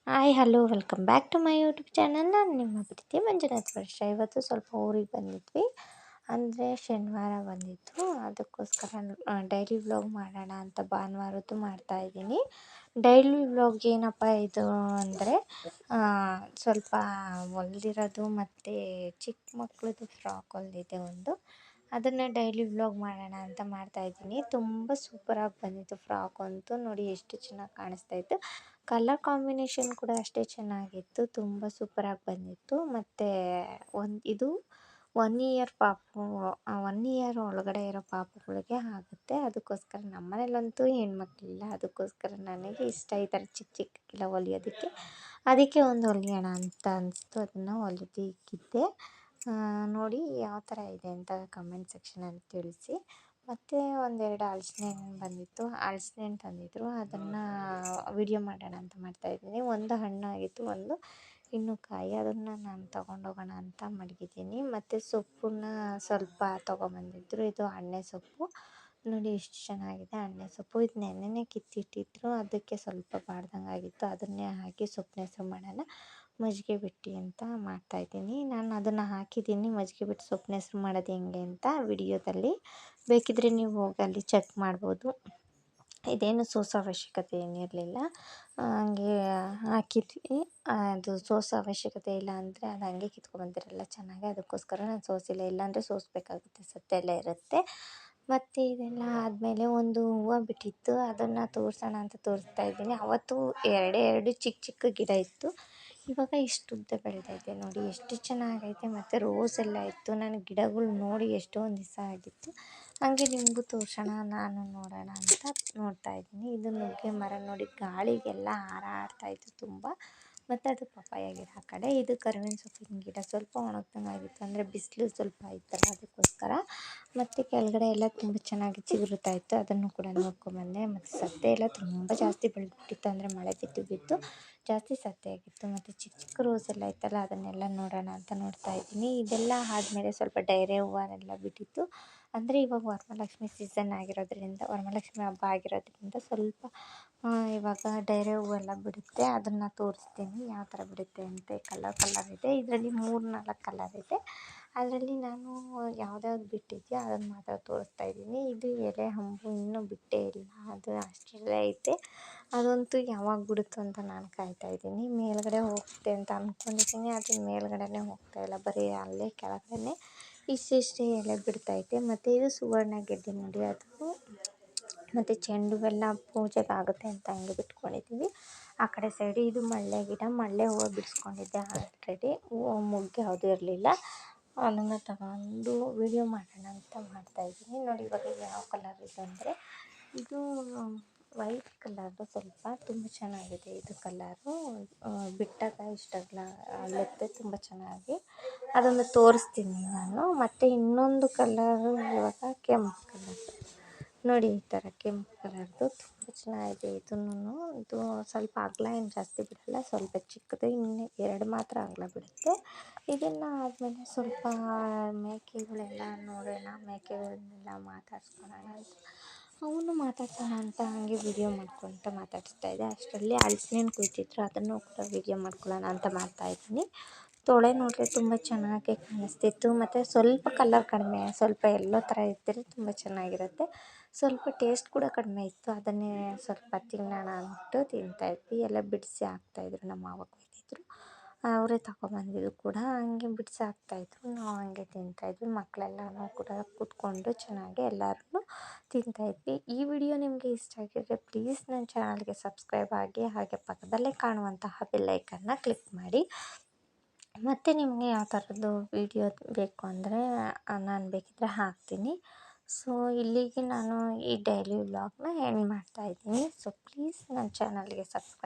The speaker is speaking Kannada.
Hi hello welcome back to my YouTube channel. ನಾನು ನಿಮ್ಮ ಪ್ರೀತಿ ಮಂಜುನಾಥ್ ವರ್ಷ. ಇವತ್ತು ಸ್ವಲ್ಪ ಊರಿಗೆ ಬಂದಿದ್ವಿ, ಅಂದರೆ ಶನಿವಾರ ಬಂದಿತ್ತು. ಅದಕ್ಕೋಸ್ಕರ ಡೈಲಿ ವ್ಲಾಗ್ ಮಾಡೋಣ ಅಂತ ಭಾನುವಾರದ್ದು ಮಾಡ್ತಾಯಿದ್ದೀನಿ. ಡೈಲಿ ವ್ಲಾಗ್ ಏನಪ್ಪ ಇದು ಅಂದರೆ ಸ್ವಲ್ಪ ಹೊಲ್ದಿರೋದು ಮತ್ತು ಚಿಕ್ಕ ಮಕ್ಳದ್ದು ಫ್ರಾಕ್ ಹೊಲ್ದಿದೆ ಒಂದು, ಅದನ್ನು ಡೈಲಿ ವ್ಲಾಗ್ ಮಾಡೋಣ ಅಂತ ಮಾಡ್ತಾಯಿದ್ದೀನಿ. ತುಂಬ ಸೂಪರಾಗಿ ಬಂದಿತ್ತು ಫ್ರಾಕ್ ಅಂತೂ. ನೋಡಿ ಎಷ್ಟು ಚೆನ್ನಾಗಿ ಕಾಣಿಸ್ತಾಯಿತ್ತು. ಕಲರ್ ಕಾಂಬಿನೇಷನ್ ಕೂಡ ಅಷ್ಟೇ ಚೆನ್ನಾಗಿತ್ತು. ತುಂಬ ಸೂಪರಾಗಿ ಬಂದಿತ್ತು. ಮತ್ತು ಇದು 1 ಇಯರ್ ಪಾಪು, 1 ಇಯರ್ ಒಳಗಡೆ ಇರೋ ಪಾಪುಗಳಿಗೆ ಆಗುತ್ತೆ. ಅದಕ್ಕೋಸ್ಕರ ನಮ್ಮನೇಲಂತೂ ಹೆಣ್ಮಕ್ಳಿಲ್ಲ. ಅದಕ್ಕೋಸ್ಕರ ನನಗೆ ಇಷ್ಟ ಈ ಥರ ಚಿಕ್ಕ ಚಿಕ್ಕಕ್ಕೆಲ್ಲ ಹೊಲಿಯೋದಕ್ಕೆ. ಅದಕ್ಕೆ ಒಂದು ಹೊಲಿಯೋಣ ಅಂತ ಅನಿಸ್ತು, ಅದನ್ನು ಹೊಲಿದು ಇಕ್ಕಿದ್ದೆ. ನೋಡಿ ಯಾವ ಥರ ಇದೆ ಅಂತ ಕಮೆಂಟ್ ಸೆಕ್ಷನಲ್ಲಿ ತಿಳಿಸಿ. ಮತ್ತು ಒಂದೆರಡು ಹಲಸಿನ ಹಣ್ಣು ಬಂದಿತ್ತು, ಹಲಸಿನ ಹಣ್ಣು ತಂದಿದ್ದರು. ಅದನ್ನು ವಿಡಿಯೋ ಮಾಡೋಣ ಅಂತ ಮಾಡ್ತಾಯಿದ್ದೀನಿ. ಒಂದು ಹಣ್ಣಾಗಿತ್ತು, ಒಂದು ಇನ್ನೂ ಕಾಯಿ. ಅದನ್ನು ನಾನು ತೊಗೊಂಡೋಗೋಣ ಅಂತ ಮಡಗಿದ್ದೀನಿ. ಮತ್ತು ಸೊಪ್ಪನ್ನ ಸ್ವಲ್ಪ ತೊಗೊಂಬಂದಿದ್ರು. ಇದು ಅಣ್ಣೆ ಸೊಪ್ಪು. ನೋಡಿ ಎಷ್ಟು ಚೆನ್ನಾಗಿದೆ ಅಣ್ಣೆ ಸೊಪ್ಪು. ಇದು ನೆನ್ನೆನೇ ಕಿತ್ತಿಟ್ಟಿದ್ರು, ಅದಕ್ಕೆ ಸ್ವಲ್ಪ ಬಾಡ್ದಂಗೆ ಆಗಿತ್ತು. ಅದನ್ನೇ ಹಾಕಿ ಸೊಪ್ಪನ್ನ ಹೆಸರು ಮಾಡೋಣ ಮಜ್ಜಿಗೆ ಬಿಟ್ಟು ಅಂತ ಮಾಡ್ತಾಯಿದ್ದೀನಿ. ನಾನು ಅದನ್ನು ಹಾಕಿದ್ದೀನಿ, ಮಜ್ಜಿಗೆ ಬಿಟ್ಟು ಸೊಪ್ಪನ್ನ ಹೆಸರು ಮಾಡೋದು ಹೆಂಗೆ ಅಂತ ವಿಡಿಯೋದಲ್ಲಿ ಬೇಕಿದ್ದರೆ ನೀವು ಹೋಗಿ ಅಲ್ಲಿ ಚೆಕ್ ಮಾಡ್ಬೋದು. ಇದೇನು ಸೋಸೋ ಅವಶ್ಯಕತೆ ಏನಿರಲಿಲ್ಲ, ಹಂಗೆ ಹಾಕಿದ್ವಿ. ಅದು ಸೋಸೋ ಅವಶ್ಯಕತೆ ಇಲ್ಲ ಅಂದರೆ ಅದು ಹಂಗೆ ಕಿತ್ಕೊಂಡ್ಬಂದಿರಲ್ಲ ಚೆನ್ನಾಗಿ. ಅದಕ್ಕೋಸ್ಕರ ನಾನು ಸೋಸಿಲ್ಲ, ಇಲ್ಲಾಂದರೆ ಸೋಸಬೇಕಾಗುತ್ತೆ, ಸತ್ತೆಲ್ಲ ಇರುತ್ತೆ. ಮತ್ತು ಇದೆಲ್ಲ ಆದಮೇಲೆ ಒಂದು ಹೂವು ಬಿಟ್ಟಿತ್ತು, ಅದನ್ನು ತೋರಿಸೋಣ ಅಂತ ತೋರಿಸ್ತಾಯಿದ್ದೀನಿ. ಅವತ್ತು ಎರಡು ಚಿಕ್ಕ ಚಿಕ್ಕ ಗಿಡ ಇತ್ತು, ಇವಾಗ ಇಷ್ಟು ಉದ್ದ ಬೆಳೆದೈತೆ. ನೋಡಿ ಎಷ್ಟು ಚೆನ್ನಾಗೈತೆ. ಮತ್ತು ರೋಸ್ ಎಲ್ಲ ಇತ್ತು. ನನಗೆ ಗಿಡಗಳು ನೋಡಿ ಎಷ್ಟೊಂದು ದಿವಸ ಆಗಿತ್ತು, ಹಂಗೆ ನಿಮಗೂ ತೋರಿಸೋಣ ನಾನು ನೋಡೋಣ ಅಂತ ನೋಡ್ತಾಯಿದ್ದೀನಿ. ಇದು ನುಗ್ಗೆ ಮರ ನೋಡಿ, ಗಾಳಿಗೆಲ್ಲ ಹಾರಾಡ್ತಾಯಿತ್ತು ತುಂಬ. ಮತ್ತು ಅದು ಪಪ್ಪಾಯ ಗಿಡ ಆ ಕಡೆ. ಇದು ಕರಿಬೇವಿನ ಸೊಪ್ಪಿನ ಗಿಡ ಸ್ವಲ್ಪ ಒಣಗ್ದಂಗೆ ಆಗಿತ್ತು, ಅಂದರೆ ಬಿಸಿಲು ಸ್ವಲ್ಪ ಆಯ್ತಲ್ಲ ಅದಕ್ಕೋಸ್ಕರ. ಮತ್ತು ಕೆಳಗಡೆ ಎಲ್ಲ ತುಂಬ ಚೆನ್ನಾಗಿ ಚಿಗುರುತ್ತಾ ಇತ್ತು, ಅದನ್ನು ಕೂಡ ನೋಡ್ಕೊಂಬಂದೆ. ಮತ್ತು ಸತ್ತೆ ಎಲ್ಲ ತುಂಬ ಜಾಸ್ತಿ ಬೆಳೆದ್ಬಿಟ್ಟಿತ್ತು, ಅಂದರೆ ಮಳೆ ಬಿದ್ದು ಬಿದ್ದು ಜಾಸ್ತಿ ಸತ್ತೆ ಆಗಿತ್ತು. ಮತ್ತು ಚಿಕ್ಕ ಚಿಕ್ಕ ರೋಸ್ ಎಲ್ಲ ಇತ್ತಲ್ಲ, ಅದನ್ನೆಲ್ಲ ನೋಡೋಣ ಅಂತ ನೋಡ್ತಾಯಿದ್ದೀನಿ. ಇದೆಲ್ಲ ಆದಮೇಲೆ ಸ್ವಲ್ಪ ಡೈರೆ ಹೂವನ್ನೆಲ್ಲ ಬಿಟ್ಟಿತ್ತು. ಅಂದರೆ ಇವಾಗ ವರಮಹಾಲಕ್ಷ್ಮಿ ಸೀಸನ್ ಆಗಿರೋದ್ರಿಂದ, ವರಮಹಾಲಕ್ಷ್ಮಿ ಹಬ್ಬ ಆಗಿರೋದ್ರಿಂದ ಸ್ವಲ್ಪ ಇವಾಗ ಡೈರೆ ಹೂವೆಲ್ಲ ಬಿಡುತ್ತೆ. ಅದನ್ನು ತೋರಿಸ್ತೀನಿ ಯಾವ ಥರ ಬಿಡುತ್ತೆ ಅಂತ. ಕಲರ್ ಇದೆ ಇದರಲ್ಲಿ, 3-4 ಕಲರ್ ಇದೆ. ಅದರಲ್ಲಿ ನಾನು ಯಾವ್ದ್ಯಾವ್ದು ಬಿಟ್ಟಿದೆಯೋ ಅದನ್ನು ಮಾತ್ರ ತೋರಿಸ್ತಾಯಿದ್ದೀನಿ. ಇದು ಎಲೆ ಹಂಬು ಇನ್ನೂ ಬಿಟ್ಟೇ ಇಲ್ಲ, ಅದು ಅಷ್ಟರಲ್ಲೇ ಐತೆ. ಅದಂತೂ ಯಾವಾಗ ಬಿಡುತ್ತೋ ಅಂತ ನಾನು ಕಾಯ್ತಾಯಿದ್ದೀನಿ. ಮೇಲ್ಗಡೆ ಹೋಗುತ್ತೆ ಅಂತ ಅಂದ್ಕೊಂಡಿದ್ದೀನಿ, ಅದು ಮೇಲ್ಗಡೆನೇ ಹೋಗ್ತಾಯಿಲ್ಲ, ಬರೀ ಅಲ್ಲೇ ಕೆಳಗಡೆ ಇಷ್ಟಿಷ್ಟೇ ಎಲೆ ಬಿಡ್ತೈತೆ. ಮತ್ತು ಇದು ಸುವರ್ಣ ಗೆಡ್ಡೆ ನೋಡಿ, ಅದು ಮತ್ತು ಚೆಂಡು ಹೂವೆಲ್ಲ ಪೂಜೆಗೆ ಆಗುತ್ತೆ ಅಂತ ಹಂಗೆ ಬಿಟ್ಕೊಂಡಿದ್ದೀವಿ ಆ ಕಡೆ ಸೈಡು. ಇದು ಮಲ್ಲೆ ಗಿಡ, ಮಲ್ಲೆ ಹೂವು ಬಿಡಿಸ್ಕೊಂಡಿದ್ದೆ ಆಲ್ರೆಡಿ. ಹೂವು ಮೊಗ್ಗು ಯಾವುದೂ ಇರಲಿಲ್ಲ, ಅದನ್ನು ತಗೊಂಡು ವಿಡಿಯೋ ಮಾಡೋಣ ಅಂತ ಮಾಡ್ತಾಯಿದ್ದೀನಿ. ನೋಡಿ ಇವಾಗ ಯಾವ ಕಲರ್ ಇದೆ ಅಂದರೆ, ಇದು ವೈಟ್ ಕಲರು, ಸ್ವಲ್ಪ ತುಂಬ ಚೆನ್ನಾಗಿದೆ ಇದು ಕಲರು. ಬಿಟ್ಟಾಗ ಇಷ್ಟಾಗಲ್ಲ ಅಲ್ಲತ್ತೆ ತುಂಬ ಚೆನ್ನಾಗಿ. ಅದನ್ನು ತೋರಿಸ್ತೀನಿ ನಾನು. ಮತ್ತು ಇನ್ನೊಂದು ಕಲರು ಇವಾಗ ಕೆಂಪು ಕಲರ್ ನೋಡಿ, ಈ ಥರ ಕೆಂಪು ಕಲರ್ದು ತುಂಬ ಚೆನ್ನಾಗಿದೆ ಇದೂ. ಇದು ಸ್ವಲ್ಪ ಅಗಲ ಏನು ಜಾಸ್ತಿ ಬಿಡಲ್ಲ, ಸ್ವಲ್ಪ ಚಿಕ್ಕದು, ಇನ್ನು 2 ಮಾತ್ರ ಅಗಲ ಬಿಡುತ್ತೆ. ಇದೆಲ್ಲ ಆದಮೇಲೆ ಸ್ವಲ್ಪ ಮೇಕೆಗಳೆಲ್ಲ ನೋಡೋಣ, ಮೇಕೆಗಳನ್ನೆಲ್ಲ ಮಾತಾಡ್ಸ್ಕೊಳ್ಳೋಣ ಅಂತ, ಅವನು ಮಾತಾಡ್ಸೋಣ ಅಂತ ಹಂಗೆ ವೀಡಿಯೋ ಮಾಡ್ಕೊತ ಮಾತಾಡಿಸ್ತಾಯಿದ್ದೆ. ಅಷ್ಟರಲ್ಲಿ ಹಲಸಿನ ಹಣ್ಣು ಕುಯ್ತಿದ್ರು, ಅದನ್ನು ಕೂಡ ವೀಡಿಯೋ ಮಾಡ್ಕೊಳ್ಳೋಣ ಅಂತ ಮಾಡ್ತಾಯಿದ್ದೀನಿ. ತೊಳೆ ನೋಡಿದ್ರೆ ತುಂಬ ಚೆನ್ನಾಗಿ ಕಾಣಿಸ್ತಿತ್ತು. ಮತ್ತು ಸ್ವಲ್ಪ ಕಲರ್ ಕಡಿಮೆ, ಸ್ವಲ್ಪ ಎಲ್ಲೋ ಥರ ಇದ್ದರೆ ತುಂಬ ಚೆನ್ನಾಗಿರುತ್ತೆ. ಸ್ವಲ್ಪ ಟೇಸ್ಟ್ ಕೂಡ ಕಡಿಮೆ ಇತ್ತು, ಅದನ್ನೇ ಸ್ವಲ್ಪ ತಿನ್ನೋಣ ಅಂದ್ಬಿಟ್ಟು ತಿಂತಾಯಿದ್ವಿ. ಎಲ್ಲ ಬಿಡಿಸಿ ಹಾಕ್ತಾಯಿದ್ರು, ನಮ್ಮ ಮಾವ ಕೊಯ್ತಿದ್ರು, ಅವರೇ ತಗೊಬಂದಿದ್ದು ಕೂಡ. ಹಂಗೆ ಬಿಡಿಸಿ ಹಾಕ್ತಾಯಿದ್ರು, ನಾವು ಹಂಗೆ ತಿಂತಾಯಿದ್ವಿ. ಮಕ್ಕಳೆಲ್ಲನೂ ಕೂಡ ಕೂತ್ಕೊಂಡು ಚೆನ್ನಾಗಿ ಎಲ್ಲರೂ ತಿಂತಾಯಿದ್ವಿ. ಈ ವಿಡಿಯೋ ನಿಮಗೆ ಇಷ್ಟ ಆಗಿದ್ರೆ ಪ್ಲೀಸ್ ನನ್ನ ಚಾನಲ್ಗೆ ಸಬ್ಸ್ಕ್ರೈಬ್ ಆಗಿ, ಹಾಗೆ ಪಕ್ಕದಲ್ಲೇ ಕಾಣುವಂತಹ ಬೆಲ್ ಐಕನ್ನ ಕ್ಲಿಕ್ ಮಾಡಿ. ಮತ್ತು ನಿಮಗೆ ಯಾವ ಥರದ್ದು ವೀಡಿಯೋ ಬೇಕು ಅಂದರೆ ನಾನು ಬೇಕಿದ್ದರೆ ಹಾಕ್ತೀನಿ. ಸೊ ಇಲ್ಲಿಗೆ ನಾನು ಈ ಡೈಲಿ ವ್ಲಾಗ್ನ ಎಂಡ್ ಮಾಡ್ತಾಯಿದ್ದೀನಿ. ಸೊ ಪ್ಲೀಸ್ ನನ್ನ ಚಾನಲ್ಗೆ ಸಬ್ಸ್ಕ್ರೈಬ್